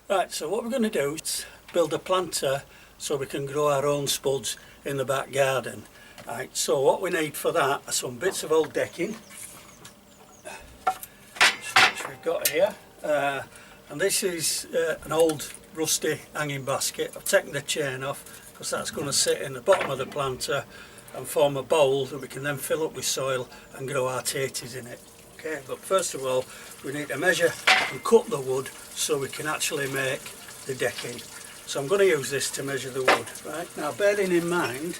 Right, so what we're going to do is build a planter so we can grow our own spuds in the back garden. Right, so what we need for that are some bits of old decking, which we've got here, and this is an old rusty hanging basket. I've taken the chain off because that's going to sit in the bottom of the planter and form a bowl that we can then fill up with soil and grow our taters in it. Okay, but first of all we need to measure and cut the wood so we can actually make the decking. So I'm going to use this to measure the wood. Right, now bearing in mind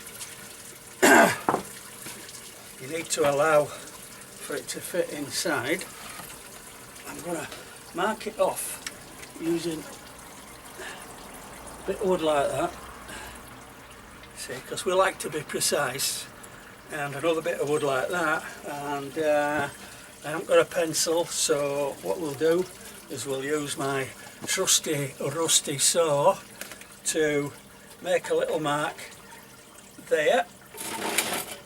you need to allow for it to fit inside, I'm going to mark it off using a bit of wood like that, see, because we like to be precise, and another bit of wood like that, and I haven't got a pencil, so what we'll do is we'll use my trusty rusty saw to make a little mark there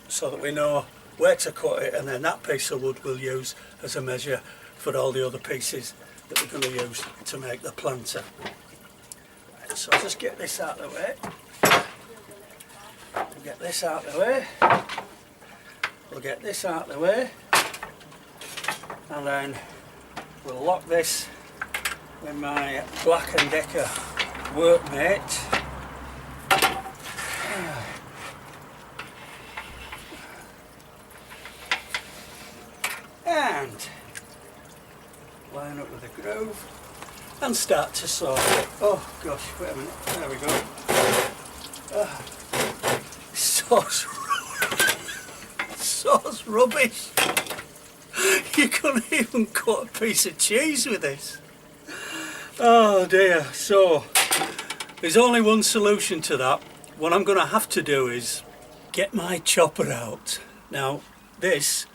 so that we know where to cut it, and then that piece of wood we'll use as a measure for all the other pieces that we're going to use to make the planter. Right, so I'll just get this out of the way. We'll get this out of the way. We'll get this out of the way. And then we'll lock this with my Black & Decker workmate. And line up with the groove and start to saw it. Oh gosh, wait a minute, there we go. Saw's rubbish. You couldn't even cut a piece of cheese with this. Oh dear. So there's only one solution to that. What I'm going to have to do is get my chopper out. Now this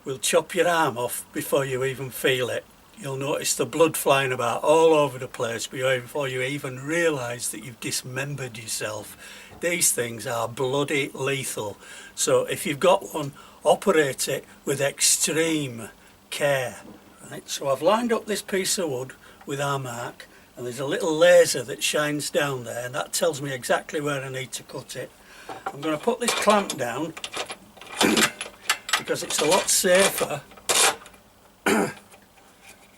will chop your arm off before you even feel it. You'll notice the blood flying about all over the place before you even realise that you've dismembered yourself. These things are bloody lethal. So if you've got one, operate it with extreme care. Right, so I've lined up this piece of wood with our mark, and there's a little laser that shines down there, and that tells me exactly where I need to cut it. I'm going to put this clamp down because it's a lot safer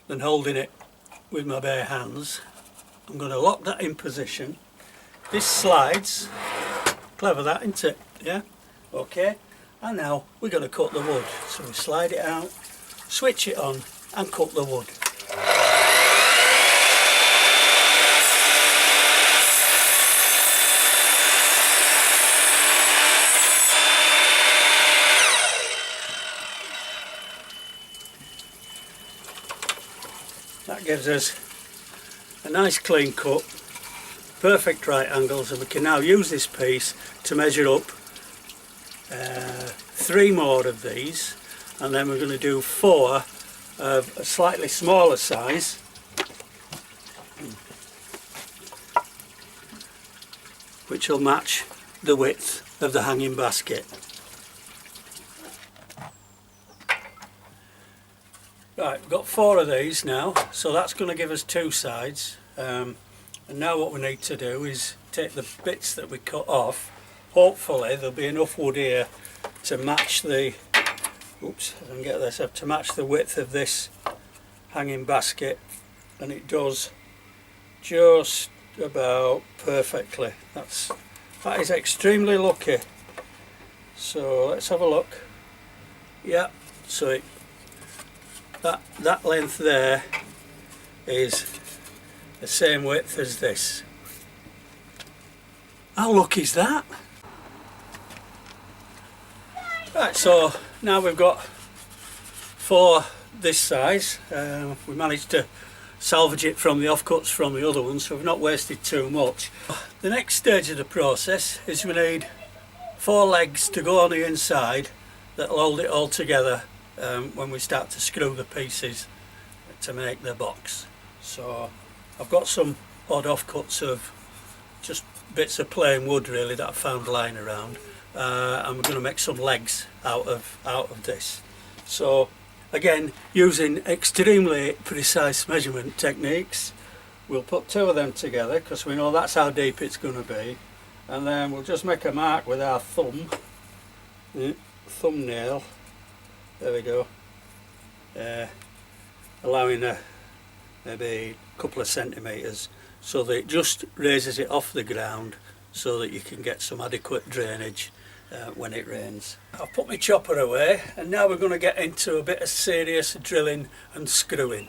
than holding it with my bare hands. I'm going to lock that in position. This slides. Clever that, isn't it? Yeah? Okay. And now we're going to cut the wood. So we slide it out, switch it on and cut the wood. That gives us a nice clean cut, perfect right angles, and we can now use this piece to measure up 3 more of these, and then we're going to do 4 of a slightly smaller size, which will match the width of the hanging basket. Right, we've got 4 of these now, so that's going to give us 2 sides, and now what we need to do is take the bits that we cut off. Hopefully there'll be enough wood here to match the, oops, I can get this up, to match the width of this hanging basket, and it does just about perfectly. That is extremely lucky. So let's have a look. Yeah, so that length there is the same width as this. How lucky is that? Right, so now we've got 4 this size. We managed to salvage it from the offcuts from the other ones, so we've not wasted too much. The next stage of the process is we need 4 legs to go on the inside that'll hold it all together when we start to screw the pieces to make the box. So I've got some odd offcuts of just bits of plain wood really that I found lying around, and we're going to make some legs out of this. So again, using extremely precise measurement techniques, we'll put two of them together because we know that's how deep it's going to be, and then we'll just make a mark with our thumbnail, there we go, allowing maybe a couple of centimetres so that it just raises it off the ground so that you can get some adequate drainage when it rains. I've put my chopper away, and now we're going to get into a bit of serious drilling and screwing.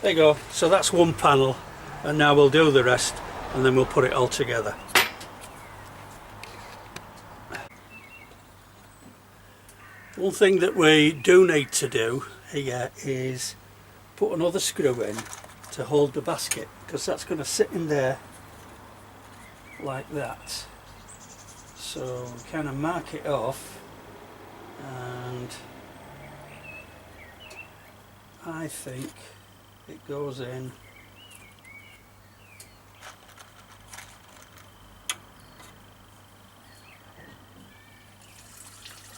There you go, so that's one panel, and now we'll do the rest and then we'll put it all together. One thing that we do need to do here is put another screw in to hold the basket, because that's going to sit in there like that. So we kind of mark it off, and I think it goes in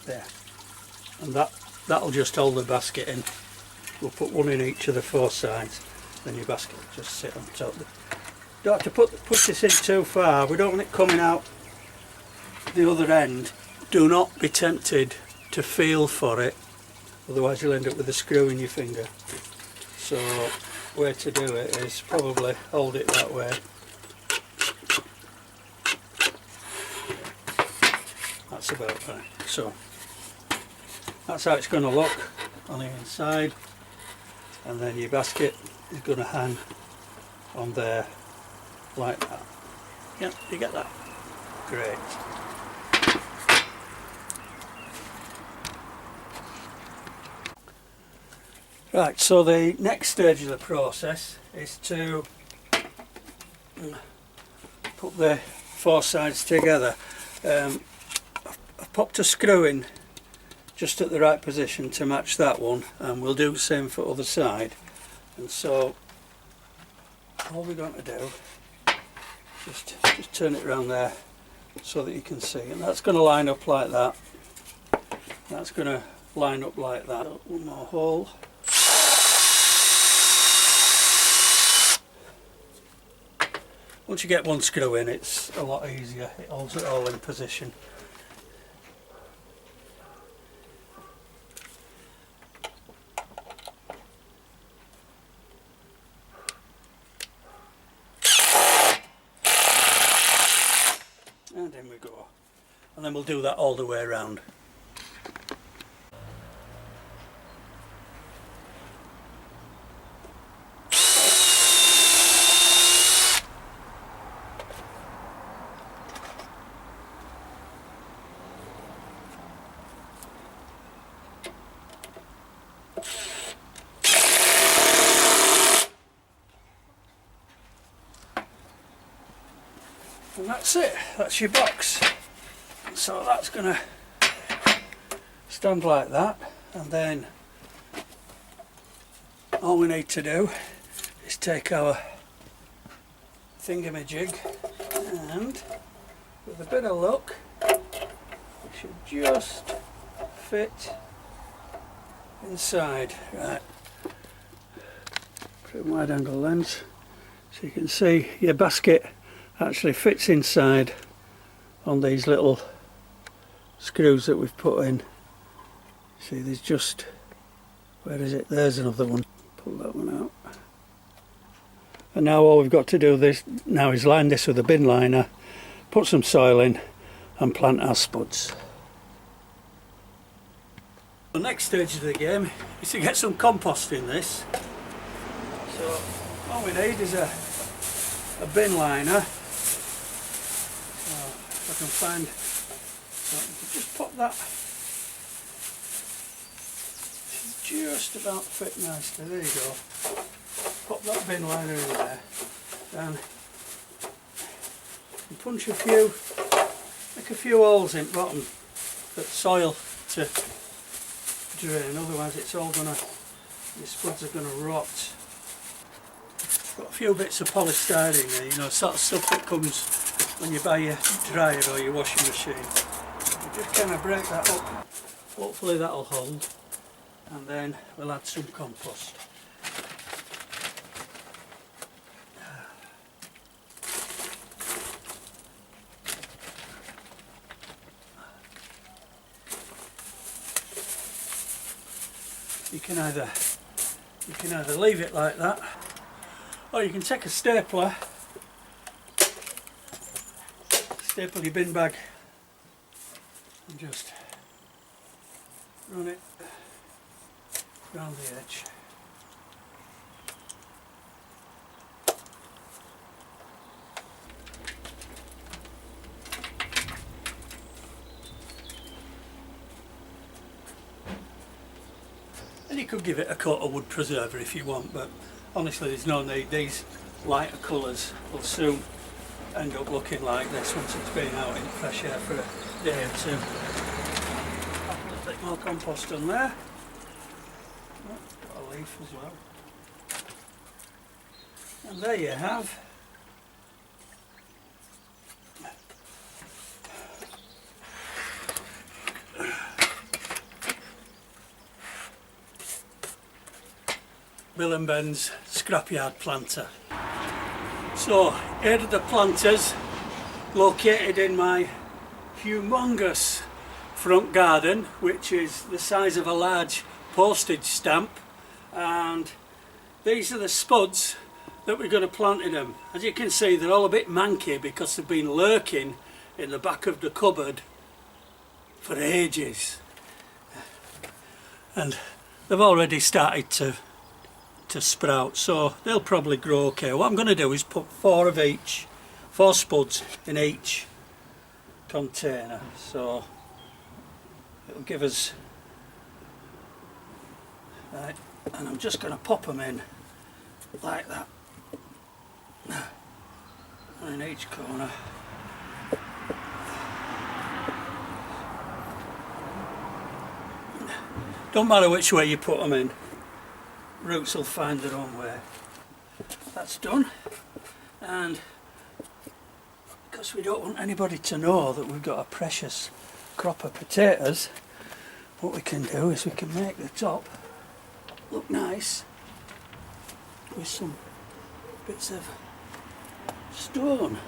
there, and that'll just hold the basket in. We'll put one in each of the four sides, then your basket will just sit on top. Don't have to push this in too far, we don't want it coming out the other end. Do not be tempted to feel for it, otherwise you'll end up with a screw in your finger. So way to do it is probably hold it that way. That's about right. So that's how it's going to look on the inside, and then your basket is going to hang on there like that. Yep, you get that? Great. Right, so the next stage of the process is to put the four sides together. I've popped a screw in just at the right position to match that one, and we'll do the same for the other side. And so all we're going to do, just turn it around there so that you can see, and that's going to line up like that. That's going to line up like that. One more hole. Once you get one screw in, it's a lot easier. It holds it all in position. And in we go. And then we'll do that all the way around. And that's it, that's your box. So that's going to stand like that, and then all we need to do is take our thingamajig, and with a bit of luck it should just fit inside. Right, put a wide angle lens so you can see your basket actually fits inside on these little screws that we've put in. See, there's just, where is it? There's another one. Pull that one out. And now all we've got to do now is line this with a bin liner, put some soil in and plant our spuds. The next stage of the game is to get some compost in this. So all we need is a bin liner. If I can find something that just about fit nicely. There you go. Pop that bin liner in there. Then you punch make a few holes in bottom for soil to drain, otherwise it's all gonna, the spuds are gonna rot. Got a few bits of polystyrene there, you know, sort of stuff that comes when you buy your dryer or your washing machine. You just kind of break that up, hopefully that'll hold, and then we'll add some compost. You can either leave it like that, or you can take a stapler, staple your bin bag and just run it round the edge. And you could give it a coat of wood preserver if you want, but honestly there's no need. These lighter colours will soon end up looking like this once it's been out in fresh air for a day or two. Put a little bit more compost on there. Oh, got a leaf as well. And there you have Bill and Ben's scrapyard planter. So here are the planters located in my humongous front garden, which is the size of a large postage stamp, and these are the spuds that we're going to plant in them. As you can see, they're all a bit manky because they've been lurking in the back of the cupboard for ages, and they've already started to sprout, so they'll probably grow okay. What I'm going to do is put 4 spuds in each container, so it'll give us, right, and I'm just going to pop them in like that, and in each corner. Don't matter which way you put them in, roots will find their own way. That's done, and because we don't want anybody to know that we've got a precious crop of potatoes, what we can do is we can make the top look nice with some bits of stone.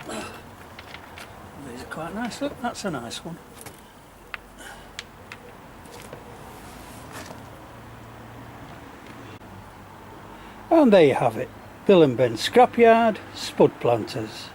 These are quite nice. Look, that's a nice one. And there you have it, Bill and Ben Scrapyard Spud Planters.